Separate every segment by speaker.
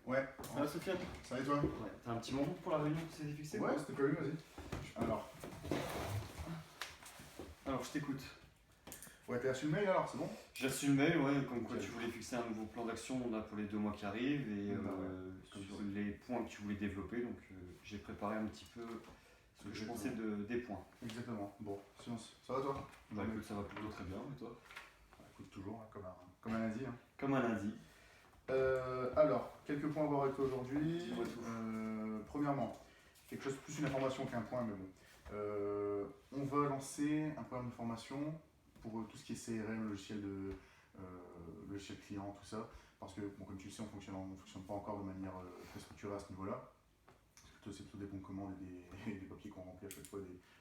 Speaker 1: Ouais,
Speaker 2: Ça va Sofiane?
Speaker 1: ça va et toi?
Speaker 2: Ouais. T'as un petit moment pour la réunion qui s'était fixée?
Speaker 1: Ouais, c'était prévu, vas-y.
Speaker 2: Alors je t'écoute.
Speaker 1: Ouais, t'as reçu le mail alors, c'est bon?
Speaker 2: J'ai reçu le mail, ouais, comme quoi
Speaker 1: Ok.
Speaker 2: tu voulais fixer un nouveau plan d'action là, pour les 2 mois qui arrivent et
Speaker 1: Bah ouais,
Speaker 2: sur les points que tu voulais développer. Donc j'ai préparé un petit peu ce que je pensais des points.
Speaker 1: Exactement. Bon, sinon, ça va toi?
Speaker 2: Bah écoute, ça va plutôt très bien, et toi?
Speaker 1: Bah, écoute, toujours, hein, comme un lundi. Hein.
Speaker 2: Comme un lundi.
Speaker 1: Alors, quelques points à voir avec toi aujourd'hui.
Speaker 2: Dis-moi tout.
Speaker 1: Premièrement, quelque chose plus une information qu'un point, mais bon. On va lancer un programme de formation pour tout ce qui est CRM, logiciel client, tout ça. Parce que, bon, comme tu le sais, on fonctionne pas encore de manière très structurée à ce niveau-là. C'est plutôt des bons de commande et des papiers qu'on remplit à chaque fois,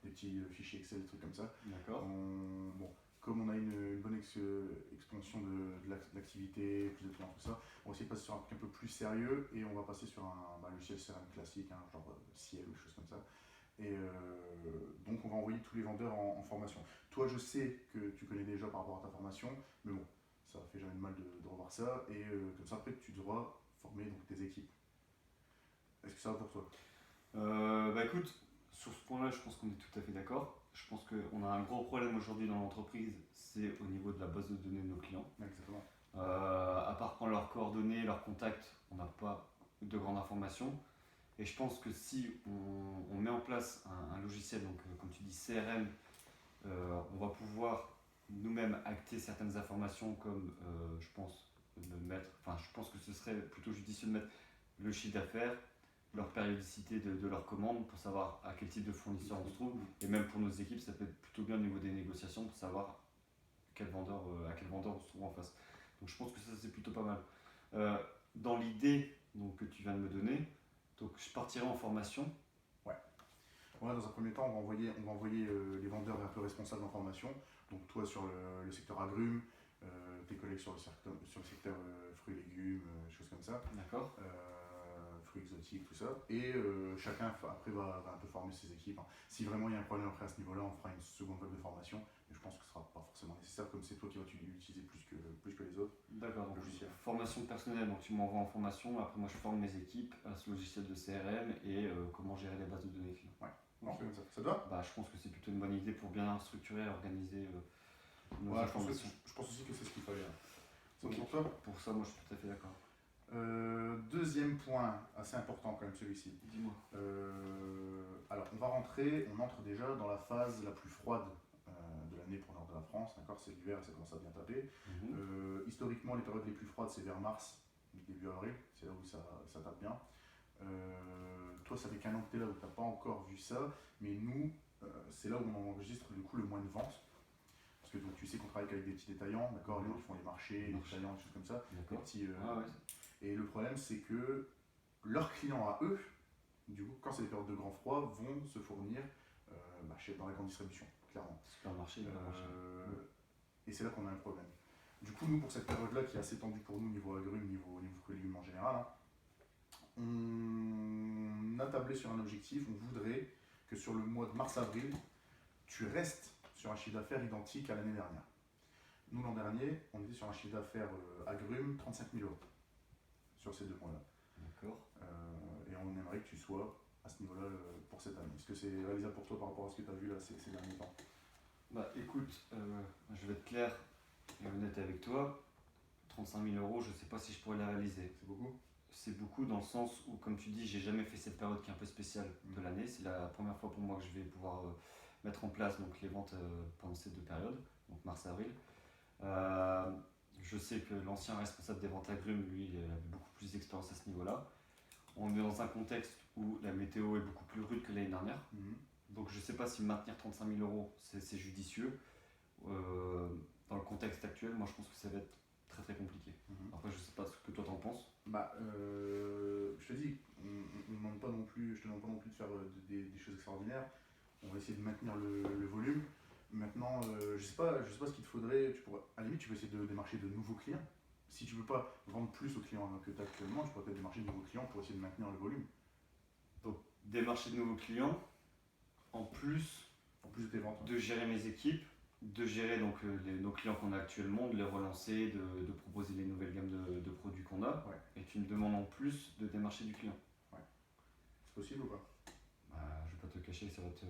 Speaker 1: des petits fichiers Excel, des trucs comme ça.
Speaker 2: D'accord.
Speaker 1: Bon, comme on a une bonne expansion de l'activité, plus de clients, tout ça, on va essayer de passer sur un truc un peu plus sérieux et on va passer sur un logiciel CRM classique, hein, genre Ciel ou des choses comme ça. Et donc on va envoyer tous les vendeurs en formation. Toi, je sais que tu connais déjà par rapport à ta formation, mais bon, ça fait jamais de mal de revoir ça. Et comme ça, après, tu devras former donc, tes équipes. Est-ce que ça va pour toi?
Speaker 2: Bah écoute, sur ce point-là, je pense qu'on est tout à fait d'accord. Je pense qu'on a un gros problème aujourd'hui dans l'entreprise, c'est au niveau de la base de données de nos clients.
Speaker 1: Exactement.
Speaker 2: À part prendre leurs coordonnées, leurs contacts, on n'a pas de grande information. Et je pense que si on met en place un logiciel, donc comme tu dis CRM, on va pouvoir nous-mêmes acter certaines informations comme je pense je pense que ce serait plutôt judicieux de mettre le chiffre d'affaires, leur périodicité de leurs commandes pour savoir à quel type de fournisseur on se trouve. Et même pour nos équipes, ça peut être plutôt bien au niveau des négociations pour savoir à quel vendeur on se trouve en face. Donc je pense que ça c'est plutôt pas mal. Dans l'idée donc, que tu viens de me donner, donc je partirai en formation.
Speaker 1: Ouais, dans un premier temps, on va envoyer les vendeurs un peu responsables en formation. Donc toi sur le secteur agrumes, tes collègues sur le secteur fruits et légumes, choses comme ça.
Speaker 2: D'accord.
Speaker 1: Fruits exotiques, tout ça. Et chacun après va un peu former ses équipes. Hein. Si vraiment il y a un problème après à ce niveau-là, on fera une seconde vague de formation. Mais je pense que ce ne sera pas forcément nécessaire comme c'est toi qui vas l'utiliser plus que les autres.
Speaker 2: D'accord, donc
Speaker 1: Logiciel.
Speaker 2: formation personnelle, donc tu m'envoies en formation, après moi je forme mes équipes à ce logiciel de CRM et comment gérer les bases de données clients.
Speaker 1: Ouais, on fait comme ça. Ça te va?
Speaker 2: Bah, je pense que c'est plutôt une bonne idée pour bien structurer et organiser nos
Speaker 1: Ouais,
Speaker 2: informations.
Speaker 1: je pense aussi que c'est ce qu'il fallait. Hein. C'est
Speaker 2: Ok.
Speaker 1: bon pour toi?
Speaker 2: Pour ça, moi je suis tout à fait d'accord.
Speaker 1: Deuxième point, assez important quand même celui-ci.
Speaker 2: Dis-moi.
Speaker 1: Alors on entre déjà dans la phase la plus froide de l'année pour le nord de la France, d'accord? C'est l'hiver, ça commence à bien taper. Historiquement, les périodes les plus froides, c'est vers mars, début avril, c'est là où ça tape bien. Toi, ça fait qu'un an que tu es là où tu n'as pas encore vu ça, mais nous, c'est là où on enregistre du coup le moins de ventes. Parce que donc, tu sais qu'on travaille avec des petits détaillants, d'accord? Les gens qui font les marchés, les détaillants, des choses comme ça.
Speaker 2: D'accord.
Speaker 1: Ouais. Et le problème, c'est que leurs clients à eux, du coup, quand c'est des périodes de grand froid, vont se fournir dans la grande distribution, clairement.
Speaker 2: Supermarché,
Speaker 1: Et c'est là qu'on a un problème. Du coup, nous, pour cette période-là, qui est assez tendue pour nous, niveau agrumes, niveau fruits et légumes en général, hein, on a tablé sur un objectif. On voudrait que sur le mois de mars-avril, tu restes sur un chiffre d'affaires identique à l'année dernière. Nous, l'an dernier, on était sur un chiffre d'affaires agrumes 35 000 euros sur ces 2 mois-là.
Speaker 2: D'accord.
Speaker 1: Et on aimerait que tu sois à ce niveau-là pour cette année. Est-ce que c'est réalisable pour toi par rapport à ce que tu as vu là ces derniers temps?
Speaker 2: Bah écoute, je vais être clair et honnête avec toi. 35 000 euros, je ne sais pas si je pourrais la réaliser.
Speaker 1: C'est beaucoup?
Speaker 2: C'est beaucoup dans le sens où, comme tu dis, j'ai jamais fait cette période qui est un peu spéciale de l'année. C'est la première fois pour moi que je vais pouvoir mettre en place donc, les ventes pendant ces 2 périodes, donc mars-avril. Je sais que l'ancien responsable des ventes agrumes, lui, il avait beaucoup plus d'expérience à ce niveau-là. On est dans un contexte où la météo est beaucoup plus rude que l'année dernière. Donc je ne sais pas si maintenir 35 000 euros, c'est judicieux. Dans le contexte actuel, moi je pense que ça va être très très compliqué. Après, je sais pas ce que toi t'en penses.
Speaker 1: Je te dis, je te demande pas non plus de faire des choses extraordinaires. On va essayer de maintenir le volume. Maintenant, je sais pas ce qu'il te faudrait. À la limite, tu peux essayer de démarcher de nouveaux clients. Si tu veux pas vendre plus aux clients que tu as actuellement, tu pourrais peut-être démarcher de nouveaux clients pour essayer de maintenir le volume.
Speaker 2: Donc, démarcher de nouveaux clients, en plus
Speaker 1: de tes ventes.
Speaker 2: de gérer mes équipes, de gérer donc, nos clients qu'on a actuellement, de les relancer, de proposer les nouvelles gammes de produits qu'on a.
Speaker 1: Ouais.
Speaker 2: Et tu me demandes en plus de démarcher du client.
Speaker 1: Ouais. C'est possible ou pas?
Speaker 2: Je vais pas te cacher que ça va être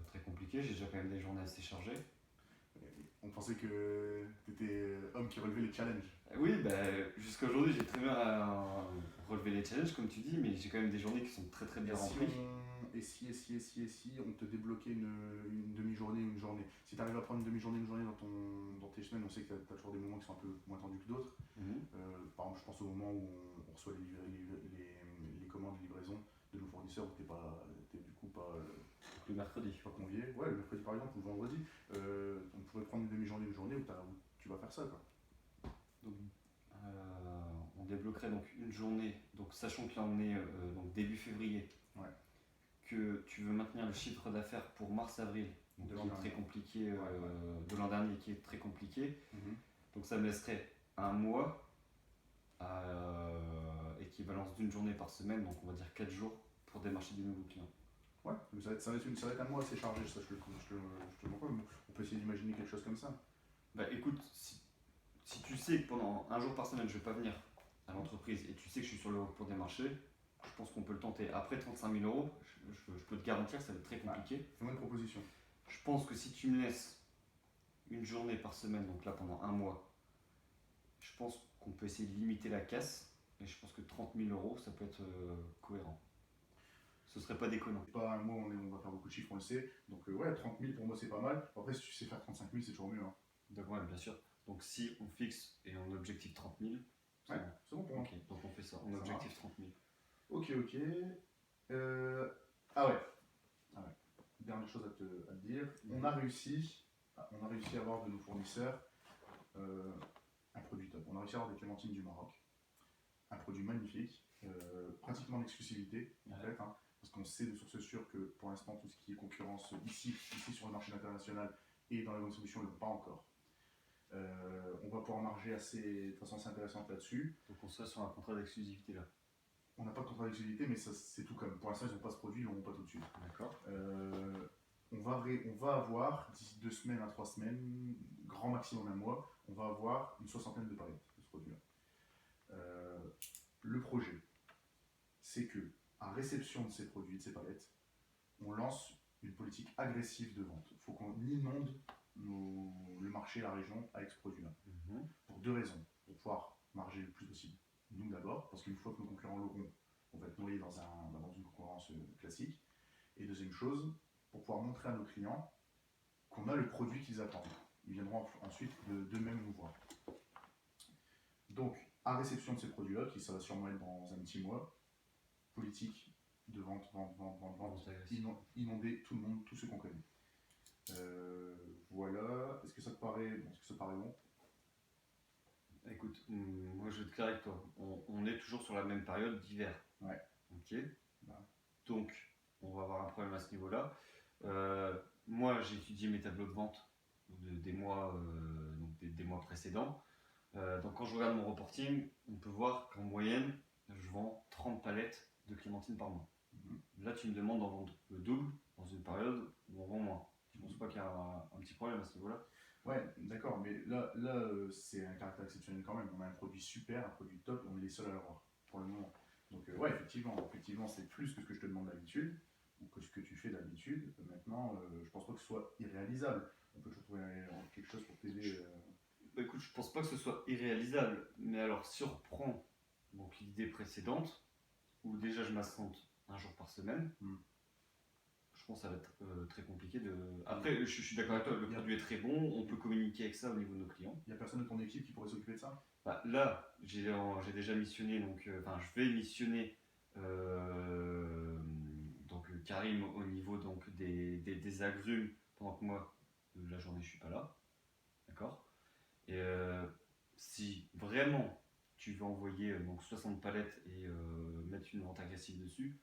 Speaker 2: très compliqué. J'ai déjà quand même des journées assez chargées.
Speaker 1: On pensait que tu étais homme qui relevait les challenges.
Speaker 2: Oui, jusqu'à aujourd'hui, j'ai très bien relevé les challenges, comme tu dis, mais j'ai quand même des journées qui sont très très bien remplies.
Speaker 1: Et si on te débloquait une demi-journée, une journée. Si tu arrives à prendre une demi-journée, une journée dans tes semaines, on sait que tu as toujours des moments qui sont un peu moins tendus que d'autres. Par exemple, je pense au moment où on reçoit les commandes, les livraisons de nos fournisseurs, où t'es du coup pas
Speaker 2: Le mercredi.
Speaker 1: pas convié. Ouais, le mercredi par exemple, ou le vendredi. On pourrait prendre une demi-journée, une journée où tu vas faire ça, quoi.
Speaker 2: Donc, on débloquerait donc une journée, donc sachant que là on est donc début février,
Speaker 1: Ouais.
Speaker 2: que tu veux maintenir le chiffre d'affaires pour mars-avril,
Speaker 1: De
Speaker 2: qui
Speaker 1: l'an
Speaker 2: est
Speaker 1: dernier.
Speaker 2: très compliqué,
Speaker 1: Ouais.
Speaker 2: de l'an dernier, qui est très compliqué.
Speaker 1: Mhm.
Speaker 2: Donc ça me laisserait un mois à équivalence d'une journée par semaine, donc on va dire 4 jours pour démarcher des nouveaux clients.
Speaker 1: Ouais, mais ça va être un mois assez chargé, ça je te le montre. On peut essayer d'imaginer quelque chose comme ça.
Speaker 2: Écoute, si tu sais que pendant un jour par semaine je vais pas venir à l'entreprise et tu sais que je suis sur le pour démarcher, je pense qu'on peut le tenter. Après 35 000 euros, je peux te garantir que ça va être très compliqué.
Speaker 1: Fais-moi une proposition.
Speaker 2: Je pense que si tu me laisses une journée par semaine, donc là pendant un mois, je pense qu'on peut essayer de limiter la casse. Et je pense que 30 000 euros, ça peut être cohérent. Ce serait pas déconnant.
Speaker 1: C'est pas un mois, on va faire beaucoup de chiffres, on le sait. Donc ouais, 30 000 pour moi c'est pas mal. Après, si tu sais faire 35 000, c'est toujours mieux. Hein.
Speaker 2: Donc ouais, bien sûr. Donc si on fixe et on objectif 30 000, c'est
Speaker 1: Ouais,
Speaker 2: bon.
Speaker 1: c'est bon pour moi.
Speaker 2: Ok, donc on fait ça. On
Speaker 1: Ça
Speaker 2: objectif
Speaker 1: marche.
Speaker 2: 30 000.
Speaker 1: Ok. Ah ouais. Dernière chose à te dire. On a réussi à avoir de nos fournisseurs un produit top. On a réussi à avoir des clémentines du Maroc. Un produit magnifique, pratiquement en exclusivité en fait, hein, parce qu'on sait de sources sûres que pour l'instant tout ce qui est concurrence ici sur le marché international et dans la grande distribution ne l'ont pas encore. On va pouvoir marger de façon assez intéressante là-dessus.
Speaker 2: Donc on sera sur un contrat d'exclusivité là.
Speaker 1: On n'a pas de contrat d'exclusivité, mais ça, c'est tout comme. Pour l'instant, ils n'ont pas ce produit, ils l'auront pas tout de suite.
Speaker 2: D'accord.
Speaker 1: On va avoir, d'ici 2 semaines à 3 semaines, grand maximum un mois, on va avoir une soixantaine de palettes de ce produit-là. Le projet, c'est que, à réception de ces produits, de ces palettes, on lance une politique agressive de vente. Il faut qu'on inonde le marché, la région avec ce produit-là. Pour 2 raisons. Pour pouvoir marger le plus possible. Nous d'abord, parce qu'une fois que nos concurrents l'auront, on va être noyé dans une concurrence classique. Et deuxième chose, pour pouvoir montrer à nos clients qu'on a le produit qu'ils attendent. Ils viendront ensuite d'eux-mêmes nous voir. Donc, à réception de ces produits-là, qui ça va sûrement être dans un petit mois, politique de vente, inonder tout le monde, tous ceux qu'on connaît. Voilà. Est-ce que ça te paraît bon?
Speaker 2: Écoute, moi je vais être clair avec toi. On est toujours sur la même période d'hiver.
Speaker 1: Ouais.
Speaker 2: Ok. Donc, on va avoir un problème à ce niveau-là. Moi, j'ai étudié mes tableaux de vente des mois précédents. Donc, quand je regarde mon reporting, on peut voir qu'en moyenne, je vends 30 palettes de clémentines par mois. Là, tu me demandes d'en vendre le double dans une période où on vend moins. Tu ne penses pas qu'il y a un petit problème à ce niveau-là?
Speaker 1: Ouais, d'accord, mais là c'est un caractère exceptionnel quand même. On a un produit super, un produit top, et on est les seuls à l'avoir pour le moment. Donc ouais, effectivement, c'est plus que ce que je te demande d'habitude, ou que ce que tu fais d'habitude. Maintenant, je pense pas que ce soit irréalisable. On peut toujours trouver quelque chose pour t'aider.
Speaker 2: Écoute, je pense pas que ce soit irréalisable, mais alors si on reprend donc l'idée précédente, où déjà je m'assente un jour par semaine, je pense que ça va être très compliqué de. Après, je suis d'accord avec toi, le produit est très bon, on peut communiquer avec ça au niveau de nos clients.
Speaker 1: Il n'y a personne de ton équipe qui pourrait s'occuper de ça?
Speaker 2: Là, j'ai déjà missionné, donc je vais missionner donc Karim au niveau donc des agrumes pendant que moi la journée je suis pas là, d'accord. Et si vraiment tu veux envoyer donc 60 palettes et mettre une vente agressive dessus,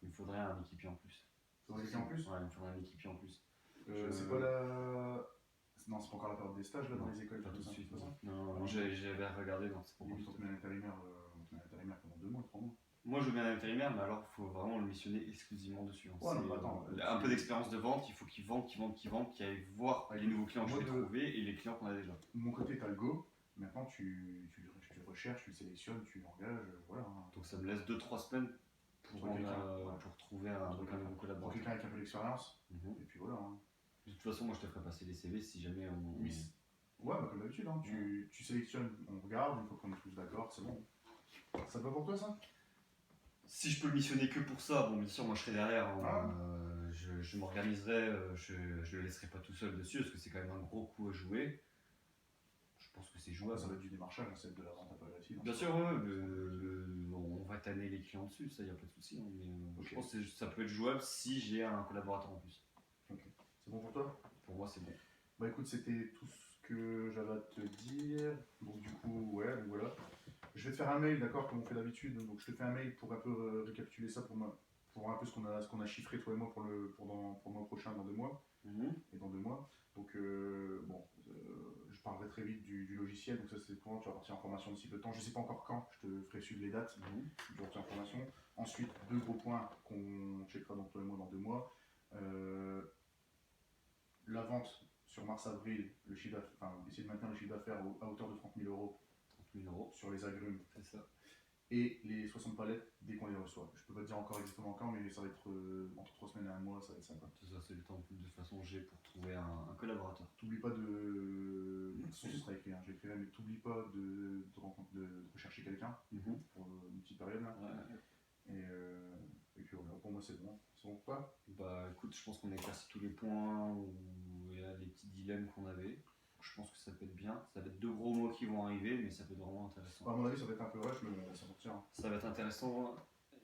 Speaker 2: il me faudrait un équipier en plus.
Speaker 1: Un équipier en plus?
Speaker 2: Ouais, il me faudrait un équipier en plus.
Speaker 1: C'est pas la. Non, c'est pas encore la période des stages là dans les écoles.
Speaker 2: Pas tout de suite.
Speaker 1: Ça
Speaker 2: Non, j'avais regardé, non, c'est pas
Speaker 1: on te met un intérimaire pendant 2 mois, 3 mois.
Speaker 2: Moi, je veux bien un intérimaire, mais alors il faut vraiment le missionner exclusivement dessus. Hein.
Speaker 1: Ouais, non, bah, attends,
Speaker 2: un peu d'expérience de vente, il faut qu'il vende, qu'il aille voir les nouveaux clients que je vais trouver et les clients qu'on a déjà.
Speaker 1: De mon côté, tu as le go. Maintenant, tu le recherches, tu le sélectionnes, tu l'engages, voilà. Hein.
Speaker 2: Donc ça me laisse 2-3 semaines pour trouver un nouveau collaborateur.
Speaker 1: Pour quelqu'un avec un peu d'expérience. Et puis voilà. Hein.
Speaker 2: De toute façon, moi je te ferai passer les CV si jamais on.
Speaker 1: Oui. Ouais, bah, comme d'habitude, hein. Tu sélectionnes, on regarde, une fois qu'on est tous d'accord, c'est bon. Ça te va pour toi ça?
Speaker 2: Si je peux le missionner que pour ça, bon bien sûr moi je serai derrière, hein. Je m'organiserai, je le laisserai pas tout seul dessus parce que c'est quand même un gros coup à jouer. Je pense que c'est jouable.
Speaker 1: Ça va être du démarchage, hein, c'est de la vente un peu agressive.
Speaker 2: Bien sûr, ouais, on va tanner les clients dessus, ça y a pas de souci. Hein, mais je pense que ça peut être jouable si j'ai un collaborateur en plus.
Speaker 1: Ok. C'est bon pour toi?
Speaker 2: Pour moi c'est bon.
Speaker 1: Bah écoute, c'était tout ce que j'avais à te dire. Donc du coup, ouais, donc voilà. Je vais te faire un mail, d'accord, comme on fait d'habitude. Donc je te fais un mail pour un peu récapituler ça pour moi, pour un peu ce qu'on a chiffré toi et moi pour le mois prochain, dans 2 mois. Et dans 2 mois. Donc je parlerai très vite du logiciel. Donc ça c'est pour tu vas partir en formation d'ici peu de temps. Je sais pas encore quand. Je te ferai suivre les dates du retour en formation. Ensuite, 2 gros points qu'on checkera dans toi et moi dans 2 mois. La vente sur mars-avril, essayer de maintenir le chiffre d'affaires à hauteur de 30 000 euros.
Speaker 2: 30 000 euros
Speaker 1: sur les agrumes.
Speaker 2: C'est ça.
Speaker 1: Et les 60 palettes dès qu'on les reçoit. Je peux pas te dire encore exactement quand, mais ça va être entre 3 semaines et 1 mois, ça va être sympa.
Speaker 2: C'est ça, c'est le temps de toute façon j'ai pour trouver un collaborateur.
Speaker 1: T'oublies pas de. Ce sera écrit, hein, j'ai écrit là, mais t'oublies pas de rechercher quelqu'un pour une petite période là. Ouais. Et puis voilà, pour moi c'est bon. C'est bon pour toi?
Speaker 2: Bah écoute, je pense qu'on a éclairci tous les points où il y a les petits dilemmes qu'on avait. Je pense que ça peut être bien. Ça va être 2 gros mots qui vont arriver, mais ça peut être vraiment intéressant.
Speaker 1: À mon avis, ça va être un peu rush, mais bon, on va s'en sortir. Hein.
Speaker 2: Ça va être intéressant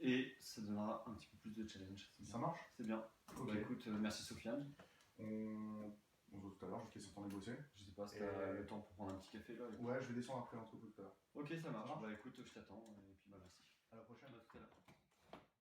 Speaker 2: et ça donnera un petit peu plus de challenge.
Speaker 1: Ça marche?
Speaker 2: C'est bien. Okay. Bah écoute, merci Sofiane.
Speaker 1: On se voit tout à l'heure, je te laisse en temps de bosser.
Speaker 2: Je sais pas si t'as le temps pour prendre un petit café là.
Speaker 1: Ouais, je vais descendre après l'entrepôt tout à l'heure.
Speaker 2: Ok, ça marche. Bah écoute, je t'attends et puis bah merci.
Speaker 1: À la prochaine.
Speaker 2: À tout à l'heure.